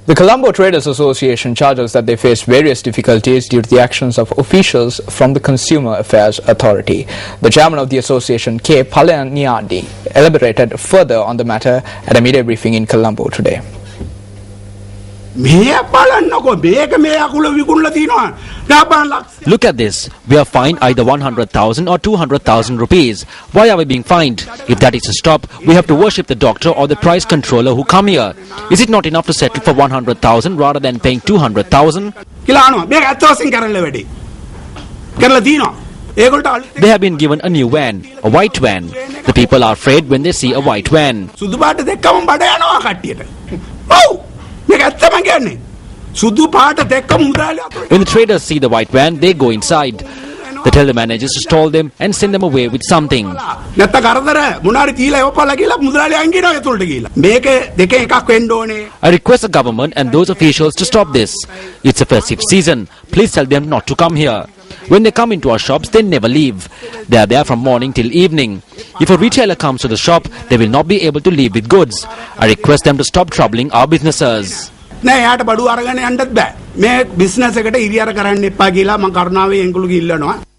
The Colombo Traders Association charges that they face various difficulties due to the actions of officials from the Consumer Affairs Authority. The chairman of the association, K. Palaniadi, elaborated further on the matter at a media briefing in Colombo today. Look at this. We are fined either 100,000 or 200,000 rupees. Why are we being fined? If that is to stop, we have to worship the doctor or the price controller who come here. Is it not enough to settle for 100,000 rather than paying 200,000? They have been given a new van, a white van. The people are afraid when they see a white van. When the traders see the white van, they go inside. They tell the managers to stall them and send them away with something. I request the government and those officials to stop this. It's a festive season. Please tell them not to come here. When they come into our shops, they never leave. They are there from morning till evening. If a retailer comes to the shop, they will not be able to leave with goods. I request them to stop troubling our businesses. business